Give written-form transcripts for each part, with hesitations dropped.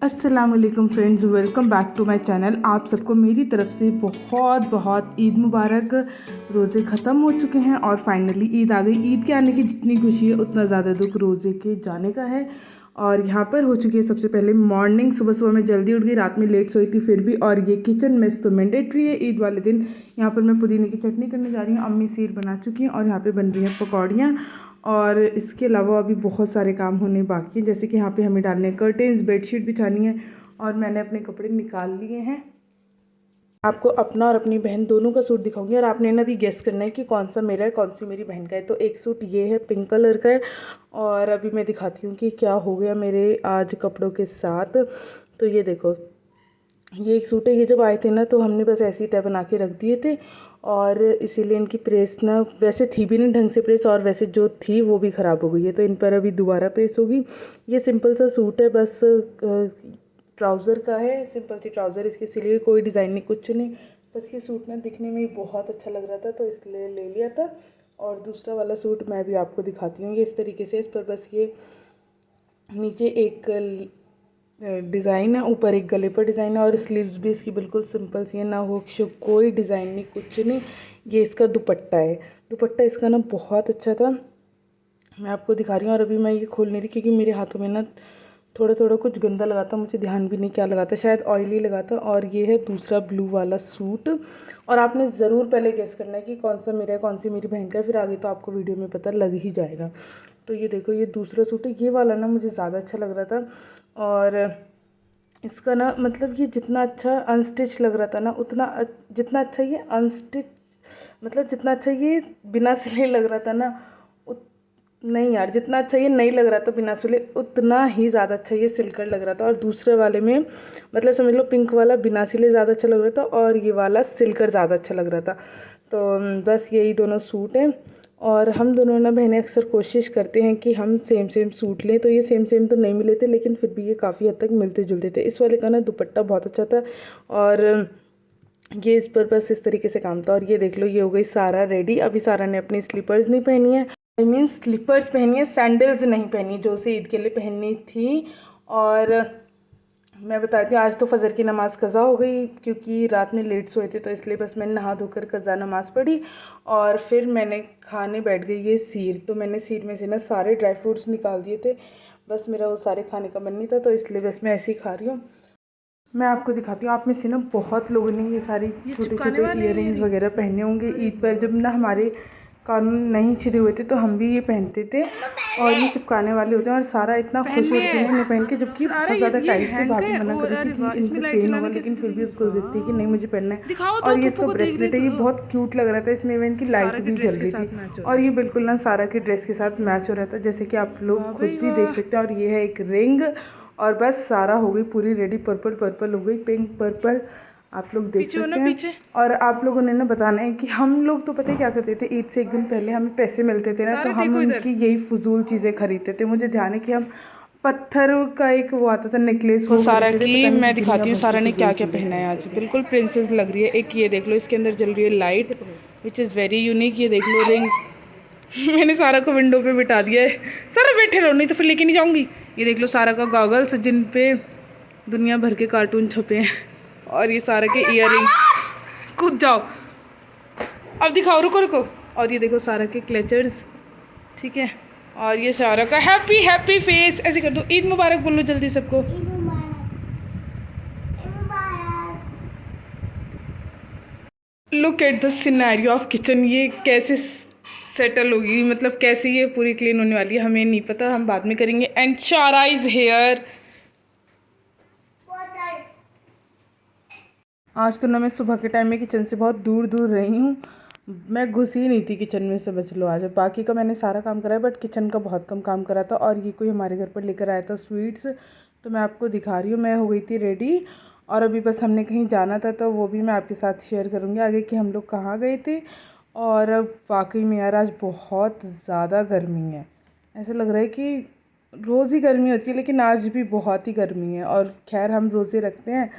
अस्सलाम वालेकुम friends, welcome back to my channel. आप सबको मेरी तरफ से बहुत बहुत ईद मुबारक। रोज़े ख़त्म हो चुके हैं और फाइनली ईद आ गई। ईद के आने की जितनी खुशी है उतना ज़्यादा दुख रोज़े के जाने का है। और यहाँ पर हो चुकी है सबसे पहले मॉर्निंग। सुबह सुबह मैं जल्दी उठ गई, रात में लेट सोई थी फिर भी। और ये किचन मेस तो मैंडेटरी है ईद वाले दिन। यहाँ पर मैं पुदीने की चटनी करने जा रही हूँ, अम्मी सीर बना चुकी हैं और यहाँ पे बन रही हैं पकौड़ियाँ। और इसके अलावा अभी बहुत सारे काम होने बाकी हैं, जैसे कि यहाँ पे हमें डालने हैं कर्टेंस, बेडशीट बिछानी है। और मैंने अपने कपड़े निकाल लिए हैं। आपको अपना और अपनी बहन दोनों का सूट दिखाऊंगी और आपने ना भी गेस करना है कि कौन सा मेरा है कौन सी मेरी बहन का है। तो एक सूट ये है, पिंक कलर का है। और अभी मैं दिखाती हूँ कि क्या हो गया मेरे आज कपड़ों के साथ। तो ये देखो, ये एक सूट है। ये जब आए थे ना तो हमने बस ऐसे ही तय बना के रख दिए थे और इसीलिए इनकी प्रेस ना वैसे थी भी नहीं ढंग से प्रेस, और वैसे जो थी वो भी ख़राब हो गई है, तो इन पर अभी दोबारा प्रेस होगी। ये सिंपल सा सूट है, बस ट्राउज़र का है, सिंपल सी ट्राउज़र। इसकी सिली हुई, कोई डिज़ाइन नहीं, कुछ नहीं। बस ये सूट ना दिखने में बहुत अच्छा लग रहा था तो इसलिए ले लिया था। और दूसरा वाला सूट मैं भी आपको दिखाती हूँ। ये इस तरीके से, इस पर बस ये नीचे एक डिज़ाइन है, ऊपर एक गले पर डिज़ाइन है और स्लीव्स भी इसकी बिल्कुल सिंपल सी है, ना हो कोई डिज़ाइन नहीं, कुछ नहीं। ये इसका दुपट्टा है। दुपट्टा इसका ना बहुत अच्छा था, मैं आपको दिखा रही हूँ। और अभी मैं ये खोल नहीं रही क्योंकि मेरे हाथों में ना थोड़ा थोड़ा कुछ गंदा लगा था, मुझे ध्यान भी नहीं क्या लगा था, शायद ऑयली लगा था। और ये है दूसरा ब्लू वाला सूट। और आपने ज़रूर पहले गेस करना है कि कौन सा मेरा है कौन सी मेरी बहन का है, फिर आगे तो आपको वीडियो में पता लग ही जाएगा। तो ये देखो, ये दूसरा सूट है। ये वाला ना मुझे ज़्यादा अच्छा लग रहा था। और इसका ना मतलब ये जितना अच्छा अनस्टिच लग रहा था ना उतना जितना अच्छा ये अनस्टिच, मतलब जितना अच्छा ये बिना सिले लग रहा था ना नहीं यार, जितना अच्छा ये नहीं लग रहा था बिना सिले उतना ही ज़्यादा अच्छा ये सिलकर लग रहा था। और दूसरे वाले में मतलब समझ लो पिंक वाला बिना सिले ज़्यादा अच्छा लग रहा था और ये वाला सिलकर ज़्यादा अच्छा लग रहा था। तो बस यही दोनों सूट हैं। और हम दोनों ना बहनें अक्सर कोशिश करते हैं कि हम सेम सेम सूट लें, तो ये सेम सेम तो नहीं मिले थे लेकिन फिर भी ये काफ़ी हद तक मिलते जुलते थे। इस वाले का ना दुपट्टा बहुत अच्छा था और ये इस पर बस इस तरीके से काम था। और ये देख लो, ये हो गई सारा रेडी। अभी सारा ने अपनी स्लीपर्स नहीं पहनी है, आई मीन स्लीपर्स पहनी है, सैंडल्स नहीं पहनी जो उसे ईद के लिए पहननी थी। और मैं बताती हूँ, आज तो फजर की नमाज़ कज़ा हो गई क्योंकि रात में लेट सोए थे, तो इसलिए बस मैंने नहा धोकर कज़ा नमाज़ पढ़ी और फिर मैंने खाने बैठ गई ये सीर। तो मैंने सीर में से ना सारे ड्राई फ्रूट्स निकाल दिए थे, बस मेरा वो सारे खाने का मन नहीं था तो इसलिए बस मैं ऐसे ही खा रही हूँ। मैं आपको दिखाती हूँ। आप में से ना बहुत लोगों ने ये सारी छोटे छोटे इयररिंग्स वगैरह पहने होंगे ईद पर। जब ना हमारे कानून नहीं छिदे हुए थे तो हम भी ये पहनते थे और ये चिपकाने वाले होते हैं। और सारा इतना खुश होती है इन्हें पहन के, जबकि बहुत ज़्यादा टाइट थे। भाभी मना कर रही थी कि इनसे पेन होगा, लेकिन फिर भी उसको जिद थी कि नहीं मुझे पहनना है। और ये इसका ब्रेसलेट है, ये बहुत क्यूट लग रहा था, इसमें इवन की लाइट भी जल रही थी और ये बिल्कुल ना सारा के ड्रेस के साथ मैच हो रहा था, जैसे कि आप लोग खुद भी देख सकते हैं। और ये है एक रिंग। और बस सारा हो गई पूरी रेडी, पर्पल पर्पल हो गई, पिंक पर्पल, आप लोग देख सकते हैं। और आप लोगों ने ना बताना है कि हम लोग तो पता है क्या करते थे, ईद से एक दिन पहले हमें पैसे मिलते थे ना तो हम उनकी यही फजूल चीज़ें खरीदते थे। मुझे ध्यान है कि हम पत्थर का एक वो आता था नेकलेस, वो सारा की मैं दिखाती हूँ सारा ने क्या क्या पहना है आज। बिल्कुल प्रिंसेस लग रही है। एक ये देख लो, इसके अंदर जल रही है light which is very unique. ये देख लो रिंग। मैंने सारा को विंडो पे बिठा दिया है, सारा बैठे रहो नहीं तो फिर लेके नहीं जाऊंगी। ये देख लो सारा का गॉगल्स जिन पे दुनिया भर के कार्टून छपे हैं। और ये सारा के इयररिंग्स, कूद जाओ अब दिखाओ, रुको रुको। और ये देखो सारा के क्लेचर्स, ठीक है। और ये सारा का हैप्पी हैप्पी फेस, ऐसे कर दो। ईद मुबारक बोलो जल्दी सबको। Look at the scenario of kitchen. ये कैसे सेटल होगी, मतलब कैसे ये पूरी क्लीन होने वाली है हमें नहीं पता, हम बाद में करेंगे। एंड शारा इज हेयर। आज तो ना मैं सुबह के टाइम में किचन से बहुत दूर दूर रही हूँ, मैं घुस ही नहीं थी किचन में, समझ लो। आज बाकी का मैंने सारा काम करा है बट किचन का बहुत कम काम करा था। और ये कोई हमारे घर पर लेकर आया था स्वीट्स, तो मैं आपको दिखा रही हूँ। मैं हो गई थी रेडी और अभी बस हमने कहीं जाना था तो वो भी मैं आपके साथ शेयर करूँगी आगे कि हम लोग कहाँ गए थे। और अब वाकई में यार आज बहुत ज़्यादा गर्मी है, ऐसा लग रहा है कि रोज़ ही गर्मी होती है लेकिन आज भी बहुत ही गर्मी है। और खैर हम रोज़े रखते हैं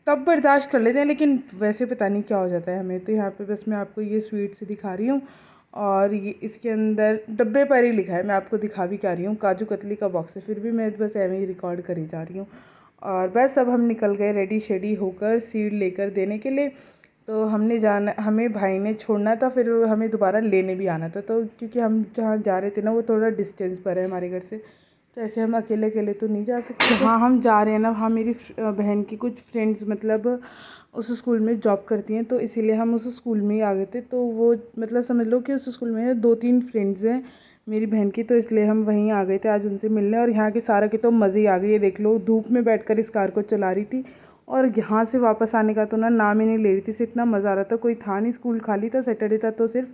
तब बर्दाश्त कर लेते हैं, लेकिन वैसे पता नहीं क्या हो जाता है हमें। तो यहाँ पे बस मैं आपको ये स्वीट्स दिखा रही हूँ और ये इसके अंदर डब्बे पर ही लिखा है, मैं आपको दिखा भी क्या रही हूँ, काजू कतली का बॉक्स है, फिर भी मैं बस ऐਵੇਂ ही रिकॉर्ड करी जा रही हूँ। और बस अब हम निकल गए रेडी शेडी होकर सीड लेकर देने के लिए। तो हमने जाना, हमें भाई ने छोड़ना था, फिर हमें दोबारा लेने भी आना था। तो क्योंकि हम जहाँ जा रहे थे ना वो थोड़ा डिस्टेंस पर है हमारे घर से, तो ऐसे हम अकेले अकेले तो नहीं जा सकते। हाँ, हम जा रहे हैं ना, हाँ मेरी बहन की कुछ फ्रेंड्स मतलब उस स्कूल में जॉब करती हैं, तो इसीलिए हम उस स्कूल में ही आ गए थे। तो वो मतलब समझ लो कि उस स्कूल में 2-3 फ्रेंड्स हैं मेरी बहन की, तो इसलिए हम वहीं आ गए थे आज उनसे मिलने। और यहाँ के सारा के तो मज़े ही आ गए। ये देख लो, धूप में बैठकर इस कार को चला रही थी और यहाँ से वापस आने का तो ना नाम ही नहीं ले रही थी। इससे इतना मज़ा आ रहा था, कोई था नहीं, स्कूल खाली था, सैटरडे था, तो सिर्फ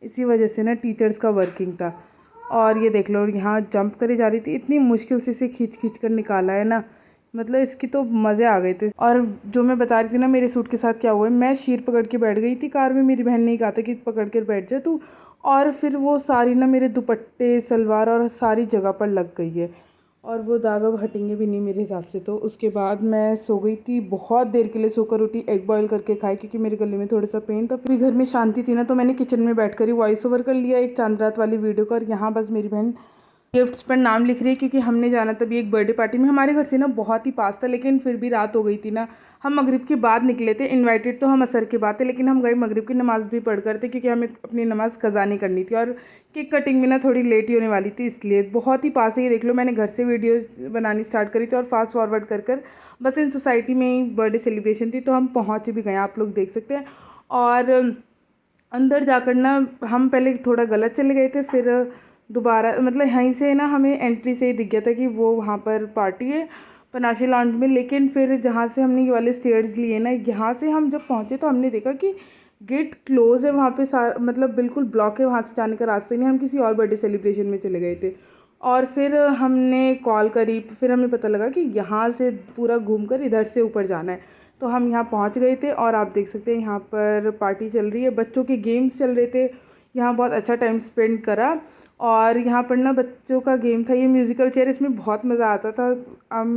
इसी वजह से ना टीचर्स का वर्किंग था। और ये देख लो, यहाँ जंप करी जा रही थी, इतनी मुश्किल से इसे खींच खींच कर निकाला है ना, मतलब इसकी तो मज़े आ गए थे। और जो मैं बता रही थी ना मेरे सूट के साथ क्या हुआ है, मैं शीर पकड़ के बैठ गई थी कार में, मेरी बहन ने कहा था कि पकड़ कर बैठ जा तू, और फिर वो सारी ना मेरे दुपट्टे सलवार और सारी जगह पर लग गई है, और वो दाग अब हटेंगे भी नहीं मेरे हिसाब से। तो उसके बाद मैं सो गई थी, बहुत देर के लिए सोकर उठी, एग बॉयल करके खाई क्योंकि मेरे गले में थोड़ा सा पेन था। फिर घर में शांति थी ना, तो मैंने किचन में बैठ कर ही वॉइस ओवर कर लिया एक चांद रात वाली वीडियो का। और यहाँ बस मेरी बहन गिफ्ट्स पर नाम लिख रही है क्योंकि हमने जाना तभी एक बर्थडे पार्टी में, हमारे घर से ना बहुत ही पास था, लेकिन फिर भी रात हो गई थी ना, हम मगरिब के बाद निकले थे। इनवाइटेड तो हम असर के बाद थे, लेकिन हम गए मगरिब की नमाज़ भी पढ़ कर थे क्योंकि हमें अपनी नमाज़ कज़ा नहीं करनी थी, और केक कटिंग में ना थोड़ी लेट ही होने वाली थी, इसलिए बहुत ही पास है। ये देख लो, मैंने घर से वीडियो बनानी स्टार्ट करी थी और फास्ट फॉरवर्ड कर कर बस इन सोसाइटी में ही बर्थडे सेलिब्रेशन थी, तो हम पहुँच भी गए, आप लोग देख सकते हैं। और अंदर जाकर ना हम पहले थोड़ा गलत चले गए थे, फिर दोबारा मतलब यहीं से ना हमें एंट्री से ही दिख गया था कि वो वहाँ पर पार्टी है पनाशी लॉन्ज में। लेकिन फिर जहाँ से हमने ये वाले स्टेयर्स लिए ना, यहाँ से हम जब पहुँचे तो हमने देखा कि गेट क्लोज़ है वहाँ पे, मतलब बिल्कुल ब्लॉक है, वहाँ से जाने का रास्ता नहीं। हम किसी और बर्थडे सेलिब्रेशन में चले गए थे, और फिर हमने कॉल करी, फिर हमें पता लगा कि यहाँ से पूरा घूमकर इधर से ऊपर जाना है। तो हम यहाँ पहुँच गए थे, और आप देख सकते हैं यहाँ पर पार्टी चल रही है, बच्चों के गेम्स चल रहे थे, यहाँ बहुत अच्छा टाइम स्पेंड करा। और यहाँ पर ना बच्चों का गेम था ये म्यूज़िकल चेयर, इसमें बहुत मज़ा आता था। अब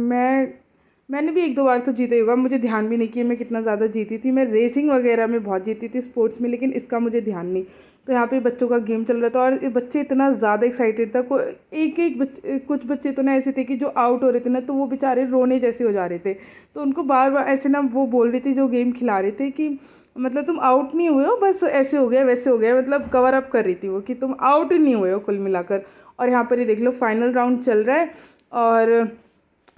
मैंने भी 1-2 बार तो जीता ही होगा, मुझे ध्यान भी नहीं कि मैं कितना ज़्यादा जीती थी। मैं रेसिंग वगैरह में बहुत जीती थी स्पोर्ट्स में, लेकिन इसका मुझे ध्यान नहीं। तो यहाँ पे बच्चों का गेम चल रहा था और बच्चे इतना ज़्यादा एक्साइटेड था, कुछ बच्चे तो ना ऐसे थे कि जो आउट हो रहे थे ना, तो वो बेचारे रोने जैसे हो जा रहे थे। तो उनको बार बार ऐसे ना वो बोल रही थी जो गेम खिला रहे थे कि मतलब तुम आउट नहीं हुए हो, बस ऐसे हो गया वैसे हो गया, मतलब कवर अप कर रही थी वो कि तुम आउट नहीं हुए हो कुल मिलाकर। और यहाँ पर ये देख लो फाइनल राउंड चल रहा है, और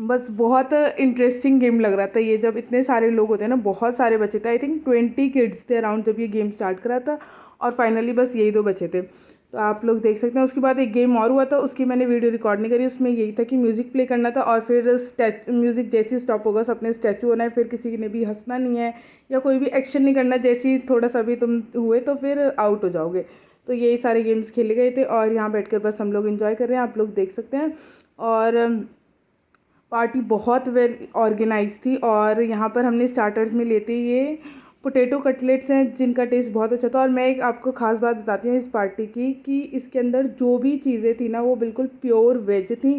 बस बहुत इंटरेस्टिंग गेम लग रहा था ये। जब इतने सारे लोग होते हैं ना, बहुत सारे बच्चे थे, आई थिंक 20 किड्स थे अराउंड जब ये गेम स्टार्ट करा था, और फाइनली बस यही 2 बचे थे। तो आप लोग देख सकते हैं। उसके बाद एक गेम और हुआ था, उसकी मैंने वीडियो रिकॉर्ड नहीं करी। उसमें यही था कि म्यूज़िक प्ले करना था, और फिर म्यूज़िक जैसे ही स्टॉप होगा सबने स्टैचू होना है, फिर किसी ने भी हंसना नहीं है या कोई भी एक्शन नहीं करना, जैसे ही थोड़ा सा भी तुम हुए तो फिर आउट हो जाओगे। तो यही सारे गेम्स खेले गए थे, और यहाँ बैठ बस हम लोग इन्जॉय कर रहे हैं, आप लोग देख सकते हैं। और पार्टी बहुत वेल ऑर्गेनाइज थी, और यहाँ पर हमने स्टार्टर्स में लेते ये पोटैटो कटलेट्स हैं जिनका टेस्ट बहुत अच्छा था। और मैं एक आपको ख़ास बात बताती हूँ इस पार्टी की, कि इसके अंदर जो भी चीज़ें थी ना वो बिल्कुल प्योर वेज थी,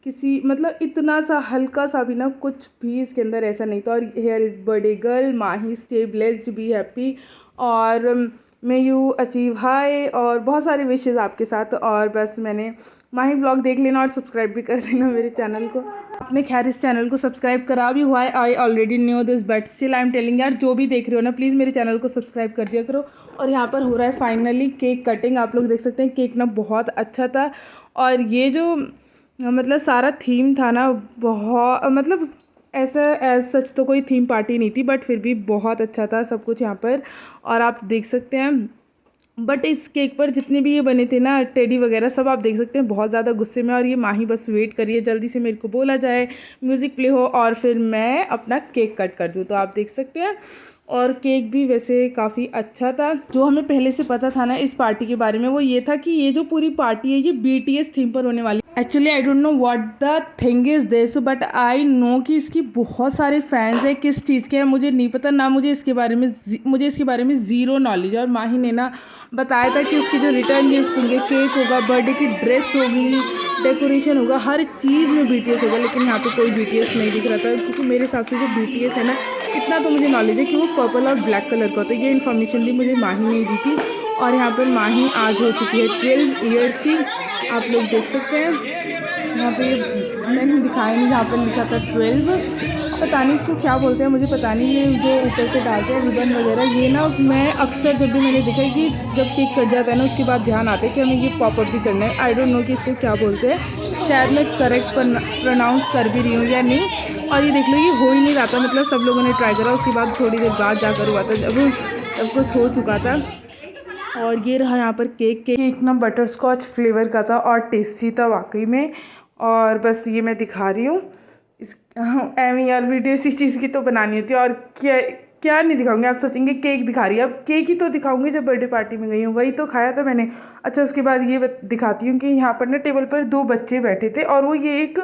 किसी मतलब इतना सा हल्का सा भी ना कुछ भी इसके अंदर ऐसा नहीं था। और here is birthday girl Mahi, stay blessed, be happy, और मे यू अचीव हाई, और बहुत सारे विशेज़ आपके साथ। और बस मैंने माही ब्लॉग देख लेना और सब्सक्राइब भी कर देना मेरे चैनल को। आपने खैर इस चैनल को सब्सक्राइब करा भी हुआ है, I already knew this but still I am telling, यार जो भी देख रहे हो ना प्लीज़ मेरे चैनल को सब्सक्राइब कर दिया करो। और यहाँ पर हो रहा है फाइनली केक कटिंग, आप लोग देख सकते हैं केक ना बहुत अच्छा था। और ये जो मतलब सारा थीम था ना, बहुत मतलब ऐसा एज सच तो कोई थीम पार्टी नहीं थी, बट फिर भी बहुत अच्छा था सब कुछ यहाँ पर, और आप देख सकते हैं। बट इस केक पर जितने भी ये बने थे ना टेडी वगैरह सब आप देख सकते हैं बहुत ज़्यादा गुस्से में, और ये माही बस वेट करिए जल्दी से मेरे को बोला जाए, म्यूज़िक प्ले हो और फिर मैं अपना केक कट कर दूँ। तो आप देख सकते हैं, और केक भी वैसे काफ़ी अच्छा था। जो हमें पहले से पता था ना इस पार्टी के बारे में, वो ये था कि ये जो पूरी पार्टी है ये BTS थीम पर होने वाली। Actually I don't know what the thing is this, but I know कि इसकी बहुत सारे फैंस हैं। किस चीज़ के हैं मुझे नहीं पता ना, मुझे इसके बारे में ज़ीरो नॉलेज है। और माही ने ना बताया था कि उसके जो रिटर्न गिफ्ट्स होंगे, केक होगा, बर्थडे की ड्रेस होगी, डेकोरेशन होगा, हर चीज़ में BTS होगा। लेकिन यहाँ पे कोई BTS नहीं दिख रहा था, क्योंकि मेरे हिसाब से जो BTS है ना, इतना तो मुझे नॉलेज है कि वो पर्पल और ब्लैक कलर का होता है। ये इन्फॉर्मेशन भी मुझे माही ने दी थी। और यहाँ पर माही आज हो चुकी है 12 ईयर्स की, आप लोग देख सकते हैं। यहाँ पे मैंने दिखाया नहीं, यहाँ पर लिखा था 12। पता नहीं इसको क्या बोलते हैं, मुझे पता नहीं। ये जो ऊपर से डालते हैं रिबन वगैरह, ये ना मैं अक्सर जब भी मैंने देखा है कि जब केक कट जाता है ना उसके बाद ध्यान आता है कि हमें ये पॉपअप भी करना है। आई डोंट नो कि इसको क्या बोलते हैं, शायद मैं करेक्ट प्रोनाउंस कर भी रही हूँ या नहीं। और ये देख लो, ये हो ही नहीं रहा था, मतलब सब लोगों ने ट्राई करा, उसके बाद थोड़ी देर बाद जाकर हुआ था जब सब कुछ हो चुका था। और ये रहा यहाँ पर केक ना बटर स्कॉच फ्लेवर का था और टेस्टी था वाकई में। और बस ये मैं दिखा रही हूँ इस एम यार, वीडियो इसी चीज़ की तो बनानी होती है। और क्या क्या नहीं दिखाऊंगी, आप सोचेंगे केक दिखा रही है, अब केक ही तो दिखाऊंगी जब बर्थडे पार्टी में गई हूँ, वही तो खाया था मैंने। अच्छा, उसके बाद ये दिखाती हूँ कि यहाँ पर ना टेबल पर 2 बच्चे बैठे थे और वो ये एक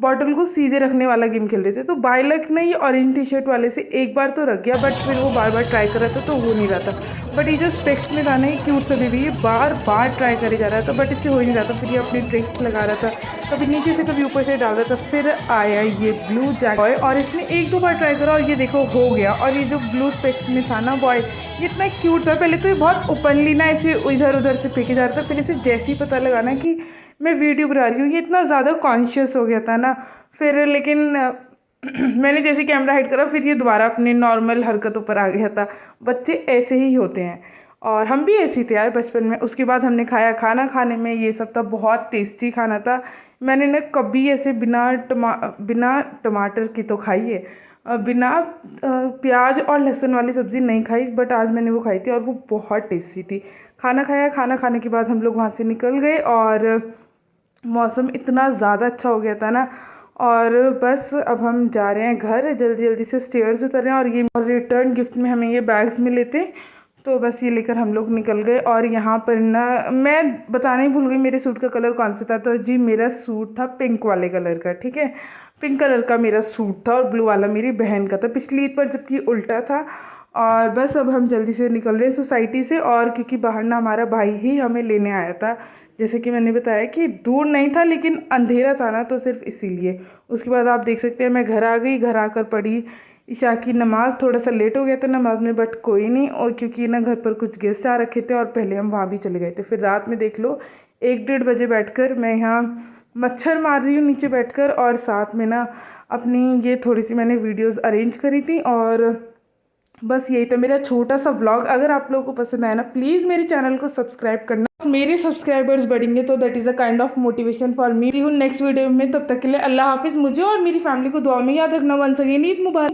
बॉटल को सीधे रखने वाला गेम खेल रहे थे। तो बाय लक ना ये ऑरेंज टी शर्ट वाले से एक बार तो रख गया, बट फिर वो बार बार ट्राई कर रहा था तो हो नहीं रहा था। बट ये जो स्पेक्स में था ना, ये क्यूट सा बेबी, ये बार बार ट्राई करे जा रहा था बट इससे हो ही नहीं रहा था। फिर ये अपनी ट्रिक्स लगा रहा था, कभी नीचे से कभी ऊपर से डाल रहा था। फिर आया ये ब्लू जैक बॉय और इसने 1-2 बार ट्राई करा और ये देखो हो गया। और ये जो ब्लू स्पेक्स में था ना बॉय, ये इतना क्यूट था। पहले तो ये बहुत ओपनली ना ऐसे इधर उधर से फेंके जा रहा था, फिर इसे जैसे ही पता लगा ना कि मैं वीडियो बना रही हूँ, ये इतना ज़्यादा कॉन्शियस हो गया था ना। फिर लेकिन मैंने जैसे कैमरा हाइड करा, फिर ये दोबारा अपने नॉर्मल हरकतों पर आ गया था। बच्चे ऐसे ही होते हैं और हम भी ऐसी थे यार बचपन में। उसके बाद हमने खाया, खाना खाने में ये सब था, बहुत टेस्टी खाना था। मैंने ना कभी ऐसे बिना टमाटर की तो खाई है, बिना प्याज और लहसुन वाली सब्ज़ी नहीं खाई, बट आज मैंने वो खाई थी और वो बहुत टेस्टी थी। खाना खाया, खाना खाने के बाद हम लोग वहाँ से निकल गए और मौसम इतना ज़्यादा अच्छा हो गया था ना। और बस अब हम जा रहे हैं घर, जल्दी जल्दी से स्टेयर्स उतर रहे हैं। और ये रिटर्न गिफ्ट में हमें ये बैग्स मिले थे, तो बस ये लेकर हम लोग निकल गए। और यहाँ पर ना मैं बताना ही भूल गई मेरे सूट का कलर कौन सा था। तो जी मेरा सूट था पिंक वाले कलर का, ठीक है, पिंक कलर का मेरा सूट था और ब्लू वाला मेरी बहन का था पिछली ईद पर, जबकि उल्टा था। और बस अब हम जल्दी से निकल रहे हैं सोसाइटी से। और क्योंकि बाहर ना हमारा भाई ही हमें लेने आया था, जैसे कि मैंने बताया कि दूर नहीं था लेकिन अंधेरा था ना, तो सिर्फ इसीलिए। उसके बाद आप देख सकते हैं मैं घर आ गई, घर आकर पढ़ी ईशा की नमाज़। थोड़ा सा लेट हो गया था नमाज में, बट कोई नहीं। और क्योंकि ना घर पर कुछ गेस्ट आ रखे थे और पहले हम वहाँ भी चले गए थे। फिर रात में देख लो 1-1:30 बजे बैठकर मैं यहाँ मच्छर मार रही हूँ नीचे बैठकर, और साथ में ना अपनी ये थोड़ी सी मैंने वीडियोस अरेंज करी थी। और बस यही तो मेरा छोटा सा व्लॉग। अगर आप लोगों को पसंद आया ना, प्लीज़ मेरे चैनल को सब्सक्राइब करना। मेरे सब्सक्राइबर्स बढ़ेंगे तो that is a kind of motivation for me. Next video में, तब तक के लिए अल्लाह हाफिज़। मुझे और मेरी फैमिली को दुआ में याद रखना। वंस अगेन ईद मुबारक।